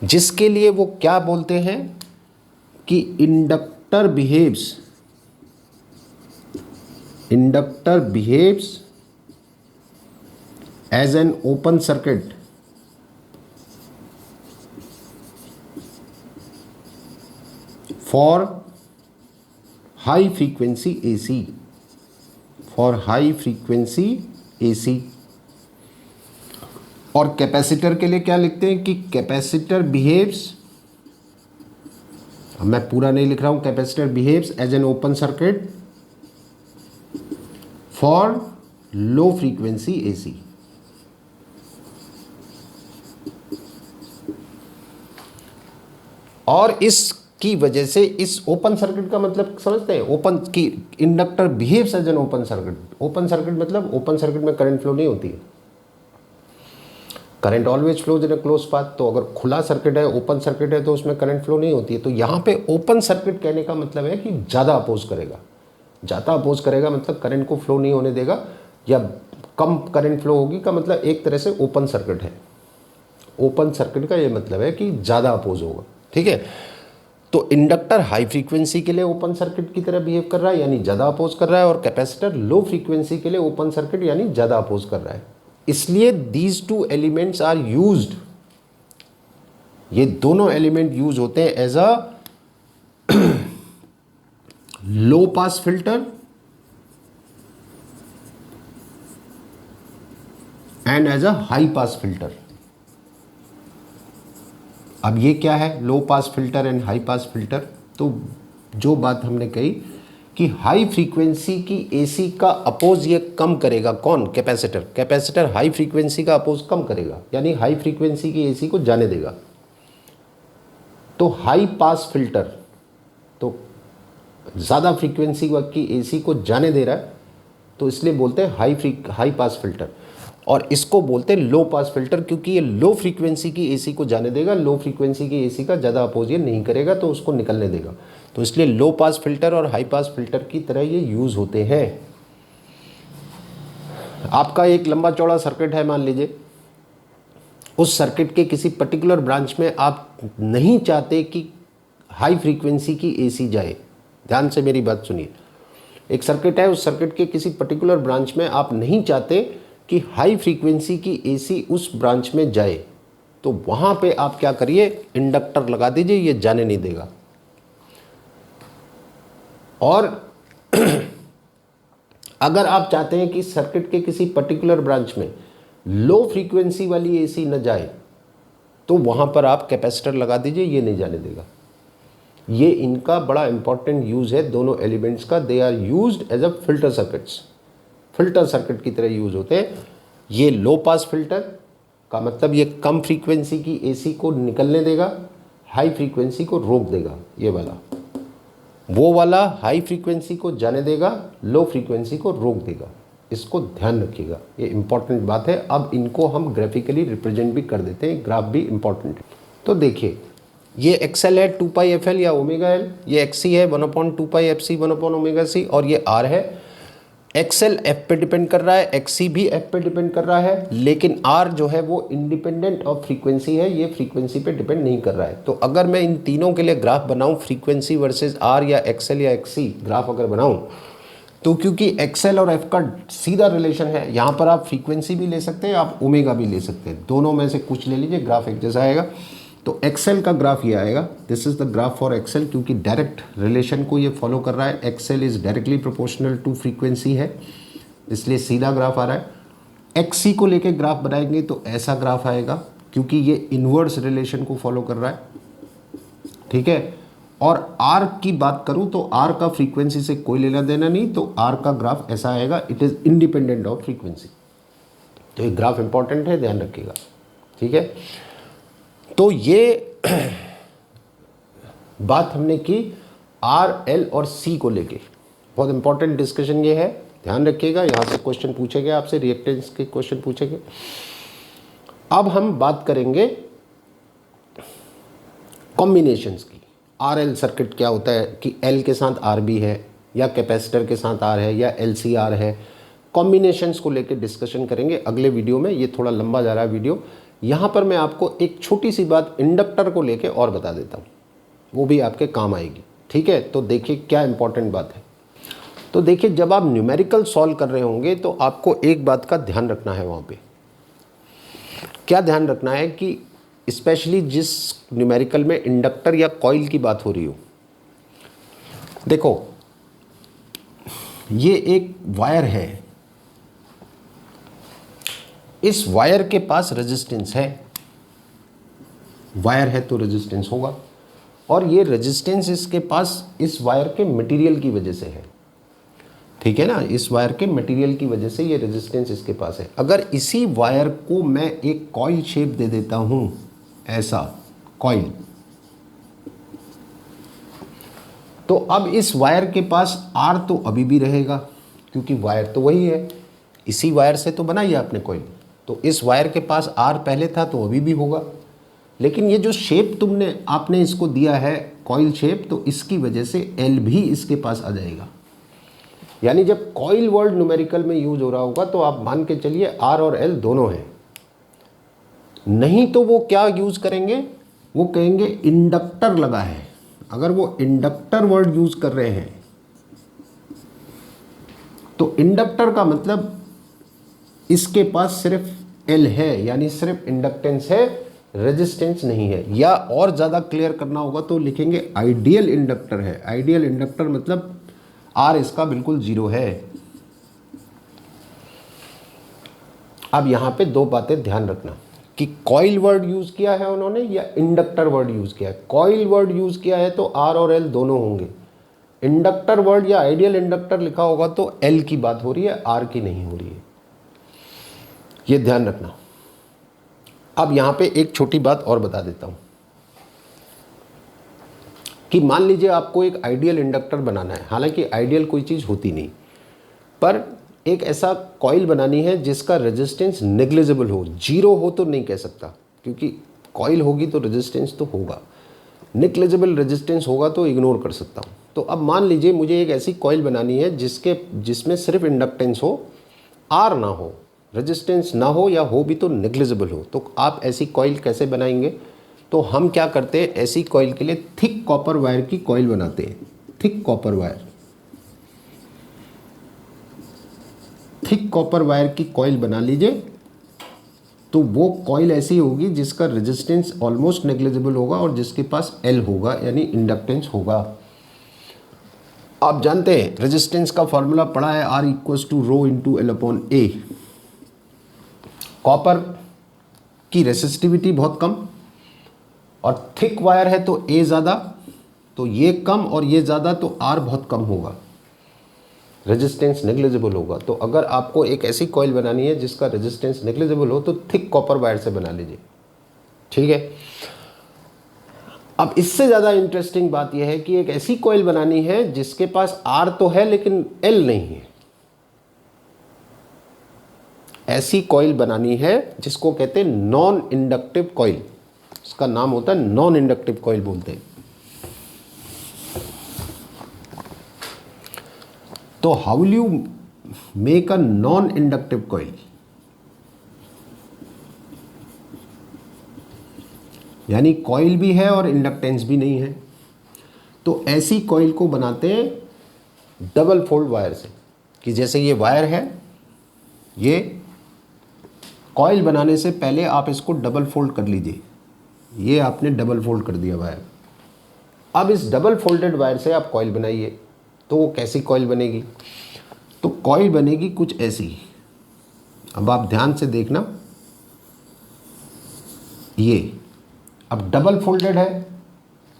जिसके लिए वो क्या बोलते हैं कि inductor behaves as an open circuit for high frequency AC, for high frequency AC. और कैपेसिटर के लिए क्या लिखते हैं कि कैपेसिटर बिहेव्स, मैं पूरा नहीं लिख रहा हूं, capacitor behaves as an open circuit for low frequency AC. और इसकी वजह से इस ओपन सर्किट का मतलब समझते हैं, ओपन की inductor behaves as an open circuit. Open circuit मतलब ओपन सर्किट में करंट फ्लो नहीं होती है, current always flows in a close path. तो अगर खुला सर्किट है, ओपन सर्किट है, तो उसमें करंट फ्लो नहीं होती है। तो यहाँ पे ओपन सर्किट कहने का मतलब है कि ज़्यादा अपोज करेगा। ज़्यादा अपोज करेगा मतलब करंट को फ्लो नहीं होने देगा, या कम करंट फ्लो होगी का मतलब एक तरह से ओपन सर्किट है। ओपन सर्किट का ये मतलब है कि ज़्यादा अपोज होगा, ठीक है। तो इंडक्टर हाई फ्रीक्वेंसी के लिए ओपन सर्किट की तरह बिहेव कर रहा है, यानी ज़्यादा अपोज कर रहा है, और कैपेसिटर लो फ्रीक्वेंसी के लिए ओपन सर्किट यानी ज़्यादा अपोज कर रहा है। इसलिए these two elements are used, ये दोनों एलिमेंट यूज होते हैं as a low pass filter and as a high pass filter. अब ये क्या है low pass filter and high pass filter? तो जो बात हमने कही कि हाई फ्रीक्वेंसी की एसी का अपोज ये कम करेगा, कौन? कैपेसिटर। कैपेसिटर हाई फ्रीक्वेंसी का अपोज कम करेगा, यानी हाई फ्रीक्वेंसी की एसी को जाने देगा। तो हाई पास फिल्टर तो ज़्यादा फ्रीक्वेंसी की एसी को जाने दे रहा है, तो इसलिए बोलते हैं हाई पास फिल्टर। और इसको बोलते हैं लो पास फिल्टर, क्योंकि ये लो फ्रीक्वेंसी की एसी को जाने देगा, लो फ्रीक्वेंसी की एसी का ज़्यादा अपोज ये नहीं करेगा, तो उसको निकलने देगा। तो इसलिए लो पास फिल्टर और हाई पास फिल्टर की तरह ये यूज़ होते हैं। आपका एक लंबा चौड़ा सर्किट है मान लीजिए, उस सर्किट के किसी पर्टिकुलर ब्रांच में आप नहीं चाहते कि हाई फ्रीक्वेंसी की एसी जाए। ध्यान से मेरी बात सुनिए, एक सर्किट है, उस सर्किट के किसी पर्टिकुलर ब्रांच में आप नहीं चाहते कि हाई फ्रीक्वेंसी की एसी उस ब्रांच में जाए, तो वहाँ पे आप क्या करिए, इंडक्टर लगा दीजिए, ये जाने नहीं देगा। और अगर आप चाहते हैं कि सर्किट के किसी पर्टिकुलर ब्रांच में लो फ्रीक्वेंसी वाली एसी न जाए, तो वहाँ पर आप कैपेसिटर लगा दीजिए, ये नहीं जाने देगा। ये इनका बड़ा इंपॉर्टेंट यूज़ है दोनों एलिमेंट्स का। They are used as a filter circuits, filter circuit की तरह यूज़ होते हैं। ये लो पास फिल्टर का मतलब ये कम फ्रीक्वेंसी की एसी को निकलने देगा, हाई फ्रीक्वेंसी को रोक देगा। ये वाला, वो वाला हाई फ्रीक्वेंसी को जाने देगा, लो फ्रीक्वेंसी को रोक देगा। इसको ध्यान रखिएगा, ये इंपॉर्टेंट बात है। अब इनको हम ग्राफिकली रिप्रेजेंट भी कर देते हैं, ग्राफ भी इंपॉर्टेंट है। तो देखिए, ये एक्सएल है 2πfl या ओमेगा एल, ये एक्सी है 1/2πfc 1/ωc, और ये आर है। एक्सएल एफ पे डिपेंड कर रहा है, एक्सी भी एफ पे डिपेंड कर रहा है, लेकिन आर जो है वो इंडिपेंडेंट ऑफ फ्रीक्वेंसी है, ये फ्रीक्वेंसी पे डिपेंड नहीं कर रहा है। तो अगर मैं इन तीनों के लिए ग्राफ बनाऊं, फ्रीक्वेंसी वर्सेस आर या एक्सएल या एक्सी ग्राफ अगर बनाऊं, तो क्योंकि एक्सएल और एफ का सीधा रिलेशन है, यहाँ पर आप फ्रीक्वेंसी भी ले सकते हैं, आप ओमेगा भी ले सकते हैं, दोनों में से कुछ ले लीजिए, ग्राफ एक जैसा आएगा। तो एक्सएल का ग्राफ ये आएगा, this is the graph for XL, क्योंकि डायरेक्ट रिलेशन को ये फॉलो कर रहा है। XL is directly proportional to frequency है, इसलिए सीधा ग्राफ आ रहा है। एक्सी को लेके ग्राफ बनाएंगे तो ऐसा ग्राफ आएगा, क्योंकि ये इनवर्स रिलेशन को फॉलो कर रहा है, ठीक है। और आर की बात करूं तो आर का फ्रीक्वेंसी से कोई लेना देना नहीं, तो आर का ग्राफ ऐसा आएगा, it is independent of frequency. तो ये ग्राफ इंपॉर्टेंट है, ध्यान रखिएगा, ठीक है। तो ये बात हमने की आर, एल और सी को लेके, बहुत इंपॉर्टेंट डिस्कशन ये है, ध्यान रखिएगा। यहाँ से क्वेश्चन पूछेंगे आपसे, रिएक्टेंस के क्वेश्चन पूछेंगे। अब हम बात करेंगे कॉम्बिनेशंस की। आर एल सर्किट क्या होता है कि एल के साथ आर बी है, या कैपेसिटर के साथ आर है, या एल सी आर है। कॉम्बिनेशंस को लेके डिस्कशन करेंगे अगले वीडियो में, ये थोड़ा लंबा जा रहा है वीडियो। यहाँ पर मैं आपको एक छोटी सी बात इंडक्टर को लेके और बता देता हूँ, वो भी आपके काम आएगी, ठीक है। तो देखिए क्या इंपॉर्टेंट बात है। तो देखिए, जब आप न्यूमेरिकल सॉल्व कर रहे होंगे तो आपको एक बात का ध्यान रखना है। वहाँ पे क्या ध्यान रखना है कि स्पेशली जिस न्यूमेरिकल में इंडक्टर या कॉइल की बात हो रही हो, देखो ये एक वायर है, इस वायर के पास रेजिस्टेंस है, वायर है तो रेजिस्टेंस होगा, और ये रेजिस्टेंस इसके पास इस वायर के मटेरियल की वजह से है, ठीक है ना। इस वायर के मटेरियल की वजह से ये रेजिस्टेंस इसके पास है। अगर इसी वायर को मैं एक कॉइल शेप दे देता हूं, ऐसा कॉइल, तो अब इस वायर के पास आर तो अभी भी रहेगा, क्योंकि वायर तो वही है, इसी वायर से तो बनाई आपने कॉइल, तो इस वायर के पास आर पहले था तो अभी भी होगा। लेकिन ये जो शेप आपने इसको दिया है कॉइल शेप, तो इसकी वजह से एल भी इसके पास आ जाएगा। यानी जब कॉइल वर्ड न्यूमेरिकल में यूज हो रहा होगा तो आप मान के चलिए आर और एल दोनों हैं। नहीं तो वो क्या यूज करेंगे, वो कहेंगे इंडक्टर लगा है। अगर वो इंडक्टर वर्ड यूज कर रहे हैं तो इंडक्टर का मतलब इसके पास सिर्फ एल है, यानी सिर्फ इंडक्टेंस है, रेजिस्टेंस नहीं है। या और ज़्यादा क्लियर करना होगा तो लिखेंगे आइडियल इंडक्टर है। आइडियल इंडक्टर मतलब आर इसका बिल्कुल जीरो है। अब यहां पे दो बातें ध्यान रखना कि कॉइल वर्ड यूज किया है उन्होंने या इंडक्टर वर्ड यूज किया है। कॉइल वर्ड यूज किया है तो आर और एल दोनों होंगे। इंडक्टर वर्ड या आइडियल इंडक्टर लिखा होगा तो एल की बात हो रही है, आर की नहीं हो रही है, ये ध्यान रखना। अब यहां पे एक छोटी बात और बता देता हूं कि मान लीजिए आपको एक आइडियल इंडक्टर बनाना है, हालांकि आइडियल कोई चीज़ होती नहीं, पर एक ऐसा कॉइल बनानी है जिसका रेजिस्टेंस नेग्लिजिबल हो। जीरो हो तो नहीं कह सकता, क्योंकि कॉइल होगी तो रेजिस्टेंस तो होगा, नेग्लिजिबल रेजिस्टेंस होगा तो इग्नोर कर सकता हूँ। तो अब मान लीजिए मुझे एक ऐसी कॉइल बनानी है जिसमें सिर्फ इंडक्टेंस हो, आर ना हो, रेजिस्टेंस ना हो, या हो भी तो नेग्लिजिबल हो। तो आप ऐसी कॉइल कैसे बनाएंगे, तो हम क्या करते हैं, ऐसी कॉइल के लिए थिक कॉपर वायर की कॉइल बनाते हैं। Thick copper wire, thick copper wire की कॉइल बना लीजिए। तो वो कॉइल ऐसी होगी जिसका रेजिस्टेंस ऑलमोस्ट नेग्लिजिबल होगा और जिसके पास एल होगा, यानी इंडक्टेंस होगा। आप जानते हैं रेजिस्टेंस का फॉर्मूला पढ़ा है, R equals to rho into L upon A. Copper की रेसिस्टिविटी बहुत कम और थिक वायर है तो ए ज़्यादा, तो ये कम और ये ज़्यादा, तो आर बहुत कम होगा, रेजिस्टेंस नेग्लिजिबल होगा। तो अगर आपको एक ऐसी कॉइल बनानी है जिसका रेजिस्टेंस नेग्लिजिबल हो तो थिक कॉपर वायर से बना लीजिए, ठीक है। अब इससे ज़्यादा इंटरेस्टिंग बात यह है कि एक ऐसी कॉइल बनानी है जिसके पास आर तो है लेकिन एल नहीं है। ऐसी कॉइल बनानी है जिसको कहते हैं नॉन इंडक्टिव कॉइल, इसका नाम होता है नॉन इंडक्टिव कॉइल बोलते हैं। तो how will you make a non inductive coil, यानी कॉइल भी है और इंडक्टेंस भी नहीं है। तो ऐसी कॉइल को बनाते हैं डबल फोल्ड वायर से, कि जैसे ये वायर है, ये कॉइल बनाने से पहले आप इसको डबल फोल्ड कर लीजिए। ये आपने डबल फोल्ड कर दिया वायर। अब इस डबल फोल्डेड वायर से आप कॉइल बनाइए। तो वो कैसी कॉइल बनेगी, तो कॉइल बनेगी कुछ ऐसी। अब आप ध्यान से देखना, ये अब डबल फोल्डेड है,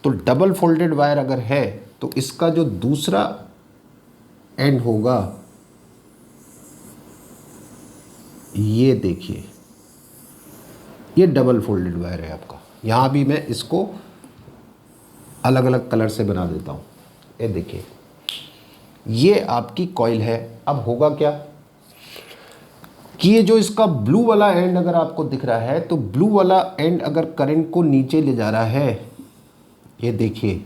तो डबल फोल्डेड वायर अगर है तो इसका जो दूसरा एंड होगा, ये देखिए, ये डबल फोल्डेड वायर है आपका। यहाँ भी मैं इसको अलग अलग कलर से बना देता हूँ। ये देखिए, ये आपकी कॉइल है। अब होगा क्या कि ये जो इसका ब्लू वाला एंड अगर आपको दिख रहा है, तो ब्लू वाला एंड अगर करंट को नीचे ले जा रहा है, ये देखिए,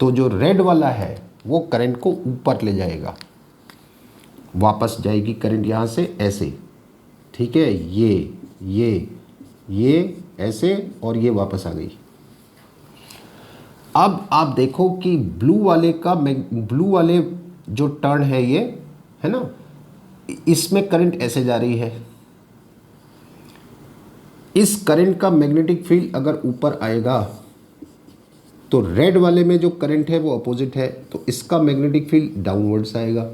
तो जो रेड वाला है वो करंट को ऊपर ले जाएगा, वापस जाएगी करंट यहाँ से ऐसे, ठीक है, ये ऐसे, और ये वापस आ गई। अब आप देखो कि ब्लू वाले जो टर्न है, ये है ना, इसमें करंट ऐसे जा रही है। इस करंट का मैग्नेटिक फील्ड अगर ऊपर आएगा तो रेड वाले में जो करंट है वो अपोजिट है, तो इसका मैग्नेटिक फील्ड डाउनवर्ड्स आएगा।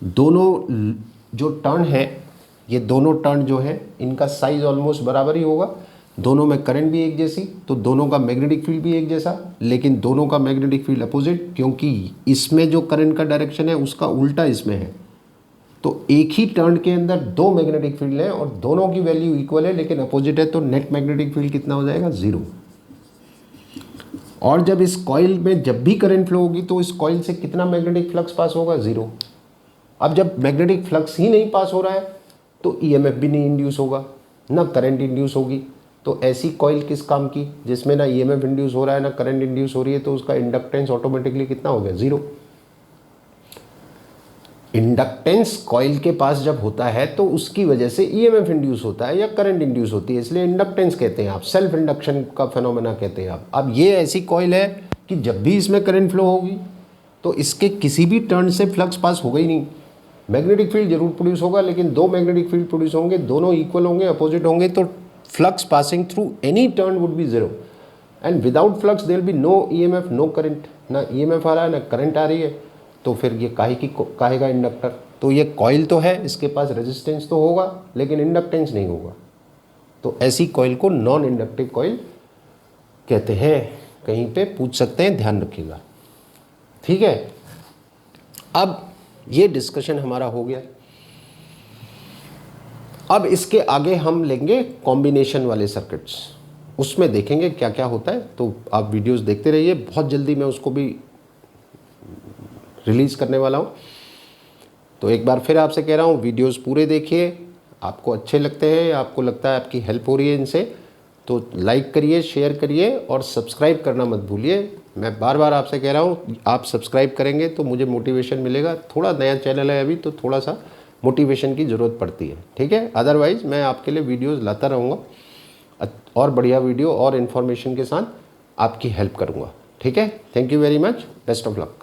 दोनों जो टर्न है, ये दोनों टर्न जो है, इनका साइज ऑलमोस्ट बराबर ही होगा। दोनों में करंट भी एक जैसी, तो दोनों का मैग्नेटिक फील्ड भी एक जैसा, लेकिन दोनों का मैग्नेटिक फील्ड अपोजिट, क्योंकि इसमें जो करंट का डायरेक्शन है उसका उल्टा इसमें है। तो एक ही टर्न के अंदर दो मैग्नेटिक फील्ड हैं और दोनों की वैल्यू इक्वल है लेकिन अपोजिट है, तो नेट मैग्नेटिक फील्ड कितना हो जाएगा, 0। और जब इस कॉइल में जब भी करंट फ्लो होगी तो इस कॉइल से कितना मैग्नेटिक फ्लक्स पास होगा, 0। अब जब मैग्नेटिक फ्लक्स ही नहीं पास हो रहा है तो ईएमएफ भी नहीं इंड्यूस होगा, ना करंट इंड्यूस होगी। तो ऐसी कॉइल किस काम की, जिसमें ना ईएमएफ इंड्यूस हो रहा है ना करंट इंड्यूस हो रही है, तो उसका इंडक्टेंस ऑटोमेटिकली कितना हो गया, 0। इंडक्टेंस कॉइल के पास जब होता है तो उसकी वजह से ईएमएफ इंड्यूस होता है या करंट इंड्यूस होती है, इसलिए इंडक्टेंस कहते हैं आप, सेल्फ इंडक्शन का फेनोमेना कहते हैं आप। अब ये ऐसी कॉइल है कि जब भी इसमें करंट फ्लो होगी तो इसके किसी भी टर्न से फ्लक्स पास होगा ही नहीं। मैग्नेटिक फील्ड जरूर प्रोड्यूस होगा, लेकिन दो मैग्नेटिक फील्ड प्रोड्यूस होंगे, दोनों इक्वल होंगे, अपोजिट होंगे, तो flux passing through any turn would be 0 and without flux there be no EMF, no current. ना ईएमएफ आ रहा है ना करंट आ रही है, तो फिर ये काहेगा इंडक्टर। तो ये कॉइल तो है, इसके पास रेजिस्टेंस तो होगा लेकिन इंडक्टेंस नहीं होगा, तो ऐसी कॉइल को नॉन इंडक्टिव कॉइल कहते हैं। कहीं पे पूछ सकते हैं, ध्यान रखिएगा, ठीक है। अब ये डिस्कशन हमारा हो गया। अब इसके आगे हम लेंगे कॉम्बिनेशन वाले सर्किट्स, उसमें देखेंगे क्या क्या होता है। तो आप वीडियोस देखते रहिए, बहुत जल्दी मैं उसको भी रिलीज़ करने वाला हूँ। तो एक बार फिर आपसे कह रहा हूँ, वीडियोस पूरे देखिए। आपको अच्छे लगते हैं, आपको लगता है आपकी हेल्प हो रही है इनसे, तो लाइक करिए, शेयर करिए और सब्सक्राइब करना मत भूलिए। मैं बार बार आपसे कह रहा हूँ, आप सब्सक्राइब करेंगे तो मुझे मोटिवेशन मिलेगा। थोड़ा नया चैनल है अभी, तो थोड़ा सा मोटिवेशन की ज़रूरत पड़ती है, ठीक है। अदरवाइज़ मैं आपके लिए वीडियोज़ लाता रहूँगा। और बढ़िया वीडियो और इन्फॉर्मेशन के साथ आपकी हेल्प करूँगा। ठीक है, thank you very much, best of luck.